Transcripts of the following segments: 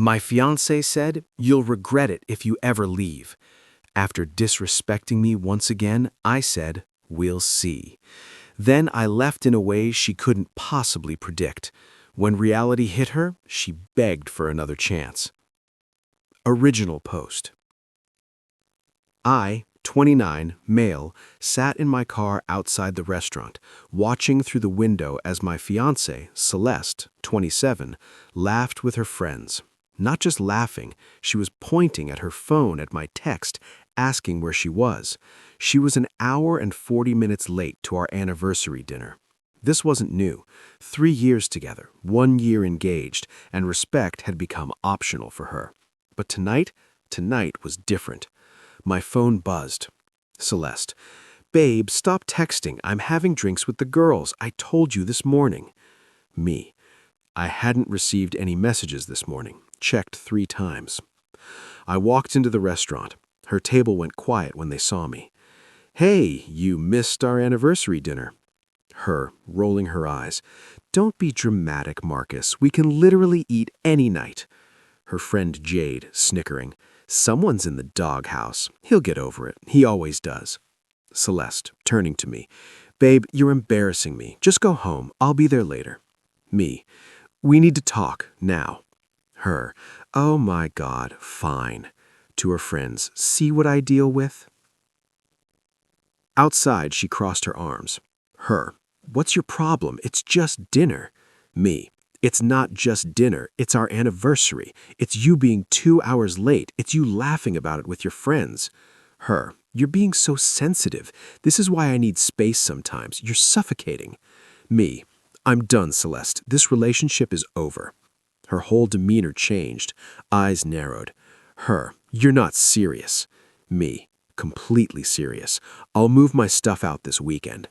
My fiancé said, "You'll regret it if you ever leave." After disrespecting me once again, I said, "We'll see." Then I left in a way she couldn't possibly predict. When reality hit her, she begged for another chance. Original post. I, 29, male, sat in my car outside the restaurant, watching through the window as my fiancée, Celeste, 27, laughed with her friends. Not just laughing, she was pointing at her phone at my text, asking where she was. She was an hour and 40 minutes late to our anniversary dinner. This wasn't new. 3 years together, 1 year engaged, and respect had become optional for her. But tonight was different. My phone buzzed. Celeste. "Babe, stop texting. I'm having drinks with the girls. I told you this morning." Me. I hadn't received any messages this morning. Checked 3 times. I walked into the restaurant. Her table went quiet when they saw me. "Hey, you missed our anniversary dinner." Her, rolling her eyes. "Don't be dramatic, Marcus. We can literally eat any night." Her friend Jade, snickering. "Someone's in the doghouse. He'll get over it. He always does." Celeste, turning to me. "Babe, you're embarrassing me. Just go home. I'll be there later." Me. "We need to talk, now." Her. "Oh my God, fine." To her friends. "See what I deal with?" Outside, she crossed her arms. Her. "What's your problem? It's just dinner." Me. "It's not just dinner. It's our anniversary. It's you being 2 hours late. It's you laughing about it with your friends." Her. "You're being so sensitive. This is why I need space sometimes. You're suffocating." Me. "I'm done, Celeste. This relationship is over." Her whole demeanor changed. Eyes narrowed. Her. "You're not serious." Me. "Completely serious. I'll move my stuff out this weekend."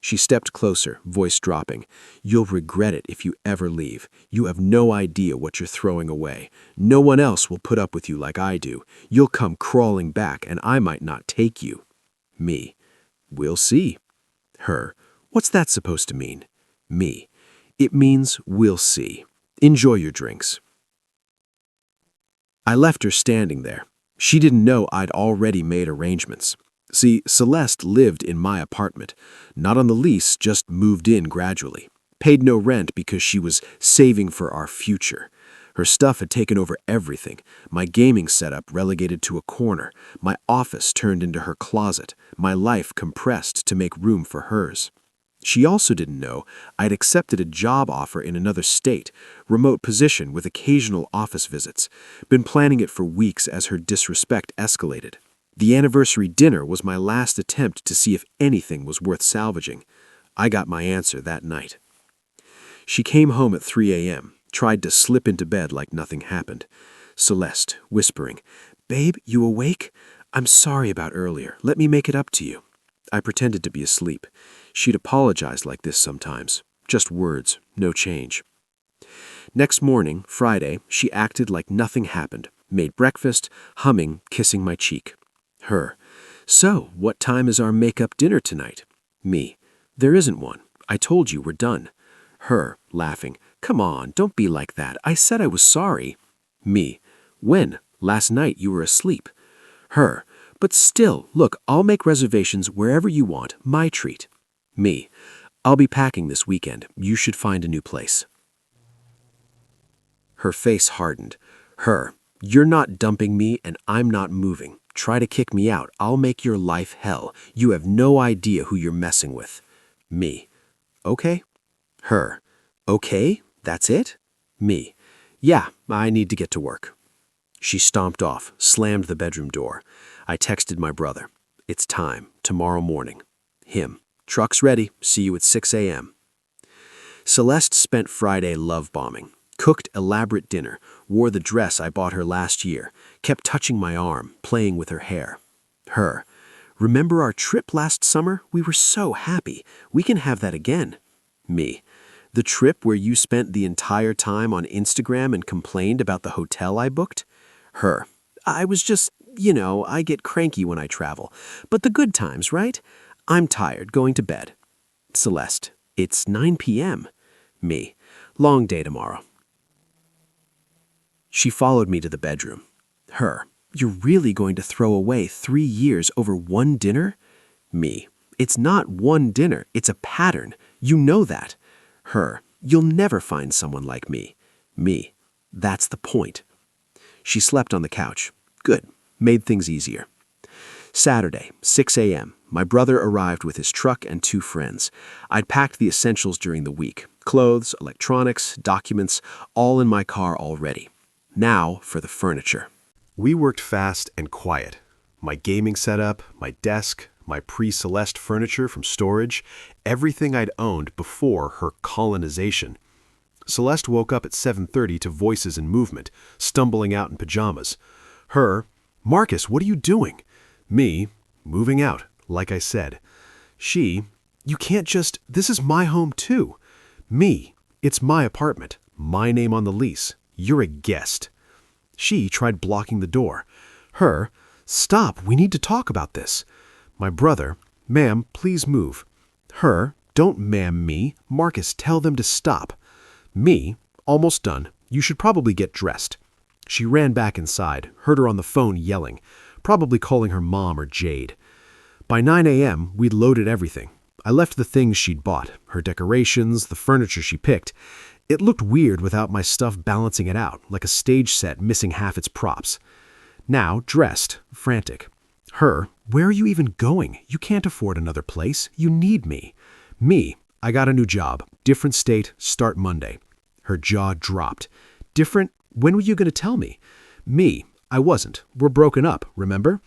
She stepped closer, voice dropping. "You'll regret it if you ever leave. You have no idea what you're throwing away. No one else will put up with you like I do. You'll come crawling back and I might not take you." Me. "We'll see." Her. "What's that supposed to mean?" Me. "It means we'll see. Enjoy your drinks." I left her standing there. She didn't know I'd already made arrangements. See, Celeste lived in my apartment. Not on the lease, just moved in gradually. Paid no rent because she was saving for our future. Her stuff had taken over everything. My gaming setup relegated to a corner. My office turned into her closet. My life compressed to make room for hers. She also didn't know I'd accepted a job offer in another state, remote position with occasional office visits. Been planning it for weeks as her disrespect escalated. The anniversary dinner was my last attempt to see if anything was worth salvaging. I got my answer that night. She came home at 3 a.m., tried to slip into bed like nothing happened. Celeste, whispering, "Babe, you awake? I'm sorry about earlier. Let me make it up to you." I pretended to be asleep. She'd apologize like this sometimes. Just words, no change. Next morning, Friday, she acted like nothing happened. Made breakfast, humming, kissing my cheek. Her. "So, what time is our make-up dinner tonight?" Me. "There isn't one. I told you we're done." Her, laughing. "Come on, don't be like that. I said I was sorry." Me. "When? Last night you were asleep." Her. "But still, look, I'll make reservations wherever you want. My treat." Me. "I'll be packing this weekend. You should find a new place." Her face hardened. Her. "You're not dumping me and I'm not moving. Try to kick me out. I'll make your life hell. You have no idea who you're messing with." Me. "Okay." Her. "Okay? That's it?" Me. "Yeah, I need to get to work." She stomped off, slammed the bedroom door. I texted my brother. "It's time. Tomorrow morning." Him. "Truck's ready. See you at 6 a.m. Celeste spent Friday love bombing. Cooked elaborate dinner, wore the dress I bought her last year, kept touching my arm, playing with her hair. Her. "Remember our trip last summer? We were so happy. We can have that again." Me. "The trip where you spent the entire time on Instagram and complained about the hotel I booked?" Her. "I was just, I get cranky when I travel. But the good times, right? I'm tired, going to bed." Celeste. "It's 9 p.m. Me. "Long day tomorrow." She followed me to the bedroom. Her, you're really going to throw away 3 years over one dinner? Me, it's not one dinner, it's a pattern. You know that. Her, you'll never find someone like me. Me, that's the point. She slept on the couch. Good, made things easier. Saturday, 6 a.m., my brother arrived with his truck and 2 friends. I'd packed the essentials during the week. Clothes, electronics, documents, all in my car already. Now for the furniture. We worked fast and quiet. My gaming setup, my desk, my pre-Celeste furniture from storage, everything I'd owned before her colonization. Celeste woke up at 7:30 to voices and movement, stumbling out in pajamas. Her, Marcus, what are you doing? Me, moving out, like I said. She, you can't just, this is my home too. Me, it's my apartment, my name on the lease. You're a guest. She tried blocking the door. Her, stop, we need to talk about this. My brother, ma'am, please move. Her, don't ma'am me. Marcus, tell them to stop. Me, almost done. You should probably get dressed. She ran back inside, heard her on the phone yelling, probably calling her mom or Jade. By 9 a.m., we'd loaded everything. I left the things she'd bought, her decorations, the furniture she picked. It looked weird without my stuff balancing it out, like a stage set missing half its props. Now, dressed, frantic. Her, where are you even going? You can't afford another place. You need me. Me, I got a new job. Different state, start Monday. Her jaw dropped. Different? When were you going to tell me? Me, I wasn't. We're broken up, remember?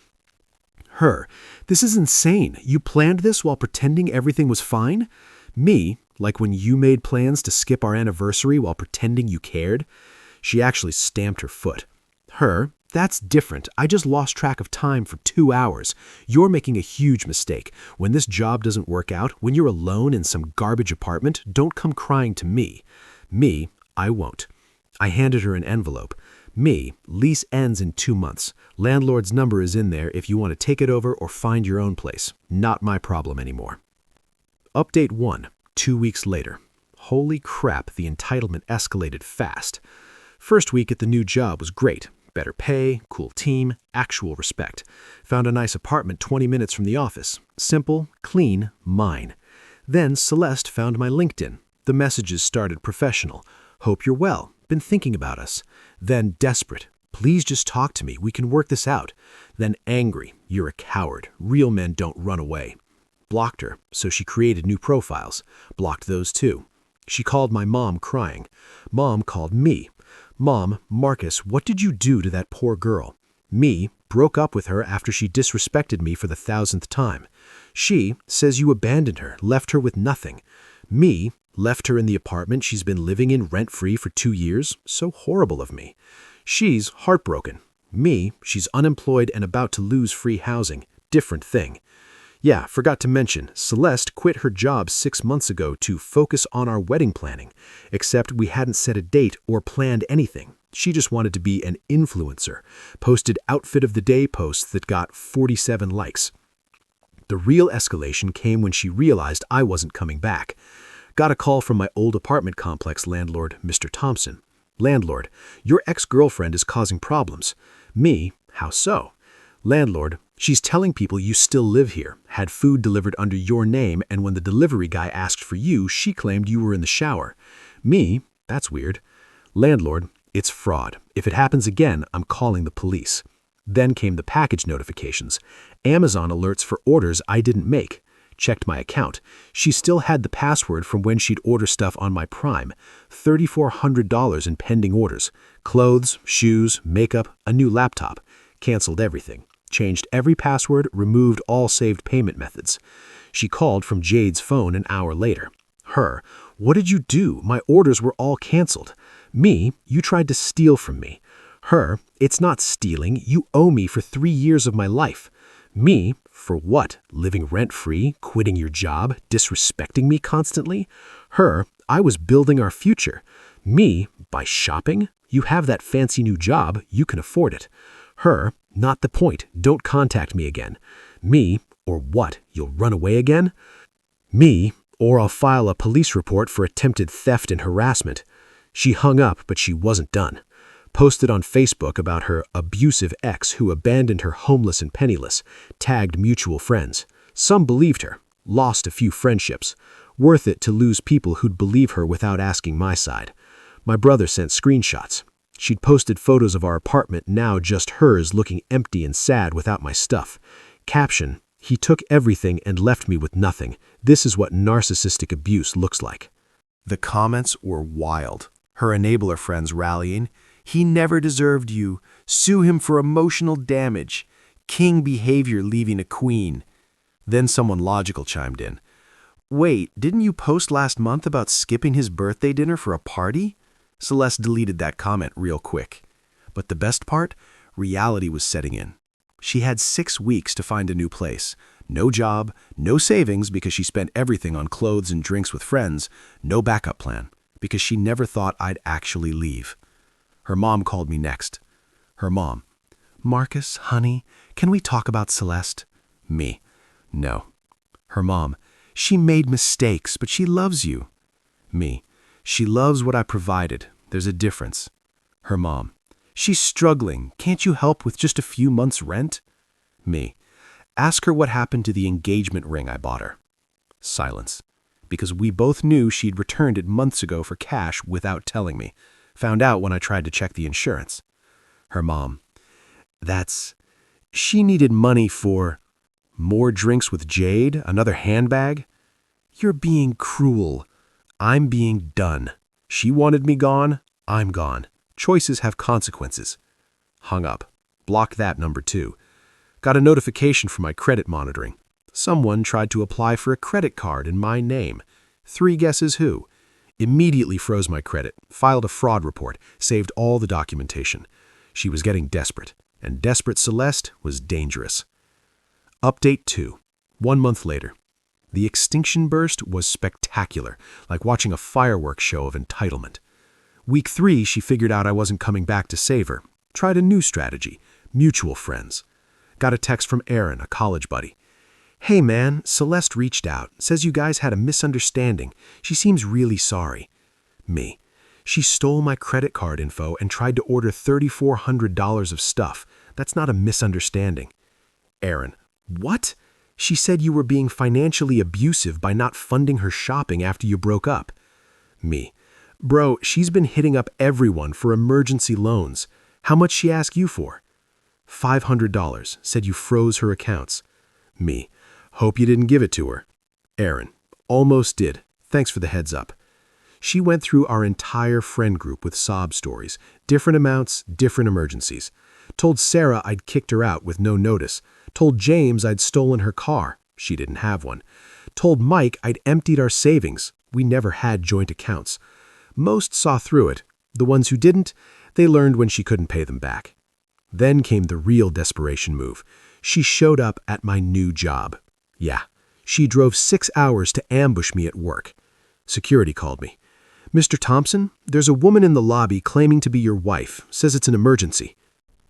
Her, this is insane. You planned this while pretending everything was fine? Me, like when you made plans to skip our anniversary while pretending you cared? She actually stamped her foot. Her, that's different. I just lost track of time for 2 hours. You're making a huge mistake. When this job doesn't work out, when you're alone in some garbage apartment, don't come crying to me. Me, I won't. I handed her an envelope. Me, lease ends in 2 months. Landlord's number is in there if you want to take it over or find your own place. Not my problem anymore. Update 1, 2 weeks later. Holy crap, the entitlement escalated fast. First week at the new job was great. Better pay, cool team, actual respect. Found a nice apartment 20 minutes from the office. Simple, clean, mine. Then Celeste found my LinkedIn. The messages started professional. Hope you're well. Been thinking about us. Then desperate. Please just talk to me. We can work this out. Then angry. You're a coward. Real men don't run away. Blocked her, so she created new profiles. Blocked those too. She called my mom crying. Mom called me. Mom, Marcus, what did you do to that poor girl? Me, broke up with her after she disrespected me for the 1,000th time. She says you abandoned her, left her with nothing. Me, left her in the apartment she's been living in rent-free for 2 years. So horrible of me. She's heartbroken. Me, she's unemployed and about to lose free housing. Different thing. Yeah, forgot to mention, Celeste quit her job 6 months ago to focus on our wedding planning, except we hadn't set a date or planned anything. She just wanted to be an influencer, posted outfit of the day posts that got 47 likes. The real escalation came when she realized I wasn't coming back. Got a call from my old apartment complex landlord, Mr. Thompson. Landlord, your ex-girlfriend is causing problems. Me, how so? Landlord, she's telling people you still live here, had food delivered under your name, and when the delivery guy asked for you, she claimed you were in the shower. Me, that's weird. Landlord, it's fraud. If it happens again, I'm calling the police. Then came the package notifications. Amazon alerts for orders I didn't make. Checked my account. She still had the password from when she'd order stuff on my Prime. $3,400 in pending orders. Clothes, shoes, makeup, a new laptop. Canceled everything. Changed every password, removed all saved payment methods. She called from Jade's phone an hour later. Her, what did you do? My orders were all canceled. Me, you tried to steal from me. Her, it's not stealing. You owe me for 3 years of my life. Me, for what? Living rent-free, quitting your job, disrespecting me constantly? Her, I was building our future. Me, by shopping? You have that fancy new job, you can afford it. Her, not the point, don't contact me again. Me, or what, you'll run away again? Me, or I'll file a police report for attempted theft and harassment. She hung up, but she wasn't done. Posted on Facebook about her abusive ex who abandoned her homeless and penniless, tagged mutual friends. Some believed her, lost a few friendships. Worth it to lose people who'd believe her without asking my side. My brother sent screenshots. She'd posted photos of our apartment, now just hers, looking empty and sad without my stuff. Caption, "He took everything and left me with nothing. This is what narcissistic abuse looks like." The comments were wild. Her enabler friends rallying, "He never deserved you. Sue him for emotional damage. King behavior leaving a queen." Then someone logical chimed in. "Wait, didn't you post last month about skipping his birthday dinner for a party?" Celeste deleted that comment real quick. But the best part? Reality was setting in. She had 6 weeks to find a new place. No job, no savings because she spent everything on clothes and drinks with friends, no backup plan because she never thought I'd actually leave. Her mom called me next. Her mom, "Marcus, honey, can we talk about Celeste?" Me, "No." Her mom, "She made mistakes, but she loves you." Me, "She loves what I provided. There's a difference." Her mom, "She's struggling. Can't you help with just a few months' rent?" Me, "Ask her what happened to the engagement ring I bought her." Silence. Because we both knew she'd returned it months ago for cash without telling me. Found out when I tried to check the insurance. Her mom, She needed money for more drinks with Jade, another handbag?" "You're being cruel." "I'm being done. She wanted me gone, I'm gone. Choices have consequences." Hung up. Blocked that number 2. Got a notification from my credit monitoring. Someone tried to apply for a credit card in my name. 3 guesses who? Immediately froze my credit, filed a fraud report, saved all the documentation. She was getting desperate, and desperate Celeste was dangerous. Update 2. 1 month later. The extinction burst was spectacular, like watching a fireworks show of entitlement. Week 3, she figured out I wasn't coming back to save her. Tried a new strategy, mutual friends. Got a text from Aaron, a college buddy. "Hey man, Celeste reached out, says you guys had a misunderstanding. She seems really sorry." Me, "She stole my credit card info and tried to order $3,400 of stuff. That's not a misunderstanding." Aaron, "What? She said you were being financially abusive by not funding her shopping after you broke up." Me, "Bro, she's been hitting up everyone for emergency loans. How much she ask you for?" $500, said you froze her accounts." Me, "Hope you didn't give it to her." Aaron, "Almost did. Thanks for the heads up." She went through our entire friend group with sob stories, different amounts, different emergencies. Told Sarah I'd kicked her out with no notice. Told James I'd stolen her car. She didn't have one. Told Mike I'd emptied our savings. We never had joint accounts. Most saw through it. The ones who didn't, they learned when she couldn't pay them back. Then came the real desperation move. She showed up at my new job. Yeah, she drove 6 hours to ambush me at work. Security called me. "Mr. Thompson, there's a woman in the lobby claiming to be your wife. Says it's an emergency."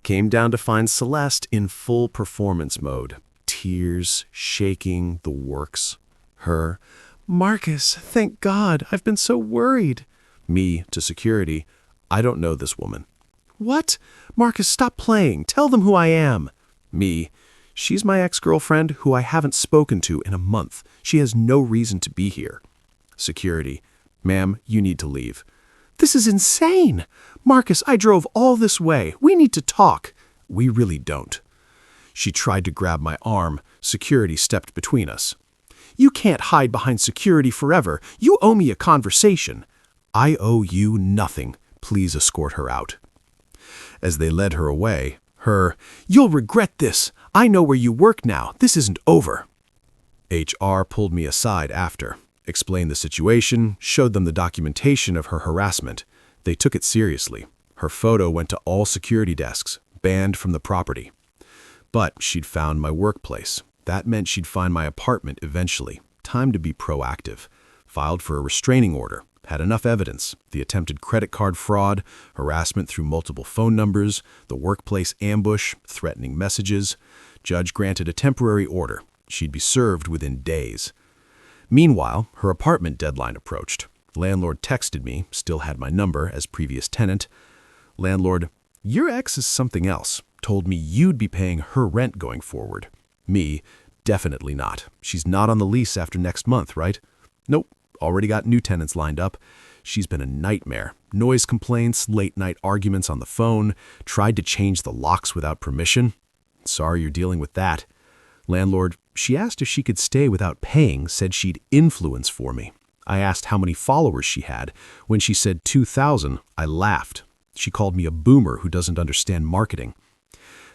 Came down to find Celeste in full performance mode. Tears, shaking, the works. Her, "Marcus, thank God, I've been so worried." Me, to security, "I don't know this woman." "What? Marcus, stop playing. Tell them who I am." Me, "She's my ex-girlfriend who I haven't spoken to in a month. She has no reason to be here." Security, "Ma'am, you need to leave." "This is insane. Marcus, I drove all this way. We need to talk." "We really don't." She tried to grab my arm. Security stepped between us. "You can't hide behind security forever. You owe me a conversation." "I owe you nothing. Please escort her out." As they led her away, "You'll regret this. I know where you work now. This isn't over." HR pulled me aside after, explained the situation, showed them the documentation of her harassment. They took it seriously. Her photo went to all security desks, banned from the property. But she'd found my workplace. That meant she'd find my apartment eventually. Time to be proactive. Filed for a restraining order. Had enough evidence. The attempted credit card fraud, harassment through multiple phone numbers, the workplace ambush, threatening messages. Judge granted a temporary order. She'd be served within days. Meanwhile, her apartment deadline approached. Landlord texted me, still had my number as previous tenant. Landlord, Your ex is something else. Told me you'd be paying her rent going forward. Me, definitely not. She's not on the lease after next month, right? Nope, already got new tenants lined up. She's been a nightmare. Noise complaints, late-night arguments on the phone, tried to change the locks without permission. Sorry you're dealing with that. Landlord, she asked if she could stay without paying, said she'd influence for me. I asked how many followers she had. When she said 2,000, I laughed. She called me a boomer who doesn't understand marketing.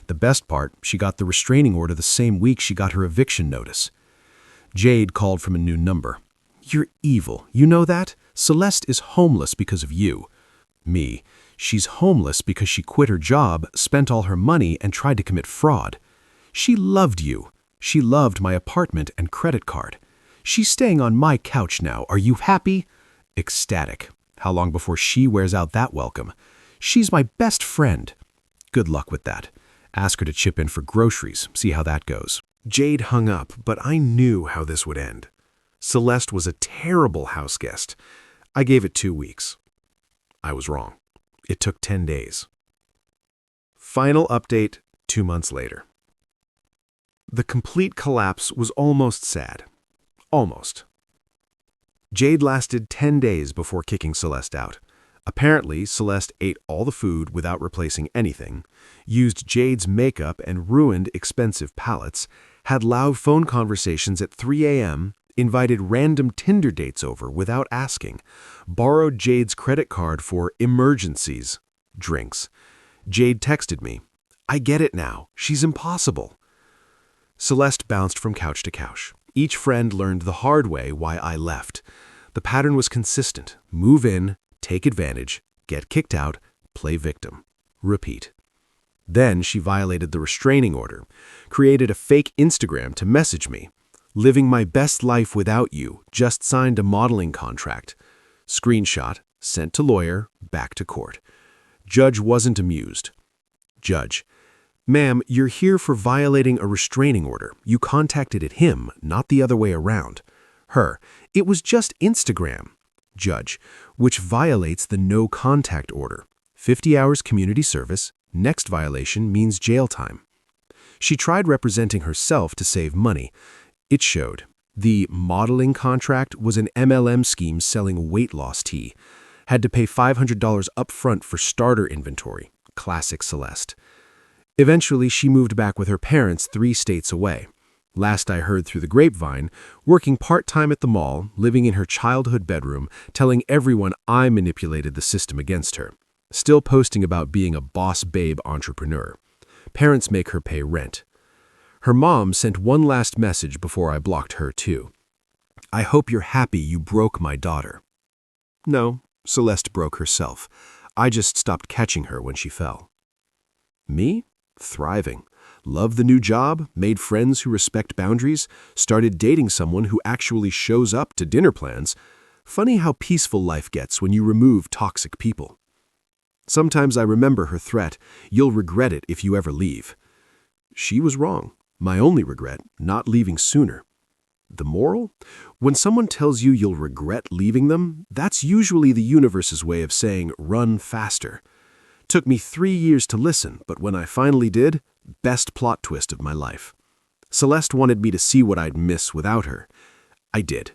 The best part, she got the restraining order the same week she got her eviction notice. Jade called from a new number. You're evil, you know that? Celeste is homeless because of you. Me, she's homeless because she quit her job, spent all her money, and tried to commit fraud. She loved you. She loved my apartment and credit card. She's staying on my couch now. Are you happy? Ecstatic. How long before she wears out that welcome? She's my best friend. Good luck with that. Ask her to chip in for groceries, see how that goes. Jade hung up, but I knew how this would end. Celeste was a terrible house guest. I gave it 2 weeks. I was wrong. It took 10 days. Final update 2 months later. The complete collapse was almost sad. Almost. Jade lasted 10 days before kicking Celeste out. Apparently, Celeste ate all the food without replacing anything, used Jade's makeup and ruined expensive palettes, had loud phone conversations at 3 a.m., invited random Tinder dates over without asking, borrowed Jade's credit card for emergencies, drinks. Jade texted me, I get it now. She's impossible. Celeste bounced from couch to couch. Each friend learned the hard way why I left. The pattern was consistent. Move in, take advantage, get kicked out, play victim. Repeat. Then she violated the restraining order, created a fake Instagram to message me. Living my best life without you, just signed a modeling contract. Screenshot, sent to lawyer, back to court. Judge wasn't amused. Judge, ma'am, you're here for violating a restraining order. You contacted him, not the other way around. Her, it was just Instagram. Judge, which violates the no contact order. 50 hours community service, next violation means jail time. She tried representing herself to save money. It showed. The modeling contract was an MLM scheme selling weight loss tea. Had to pay $500 upfront for starter inventory. Classic Celeste. Eventually, she moved back with her parents 3 states away. Last I heard through the grapevine, working part-time at the mall, living in her childhood bedroom, telling everyone I manipulated the system against her. Still posting about being a boss babe entrepreneur. Parents make her pay rent. Her mom sent one last message before I blocked her too. I hope you're happy you broke my daughter. No, Celeste broke herself. I just stopped catching her when she fell. Me? Thriving. Love the new job, made friends who respect boundaries, started dating someone who actually shows up to dinner plans. Funny how peaceful life gets when you remove toxic people. Sometimes I remember her threat, you'll regret it if you ever leave. She was wrong. My only regret, not leaving sooner. The moral? When someone tells you you'll regret leaving them, that's usually the universe's way of saying run faster. Took me 3 years to listen, but when I finally did, best plot twist of my life. Celeste wanted me to see what I'd miss without her. I did.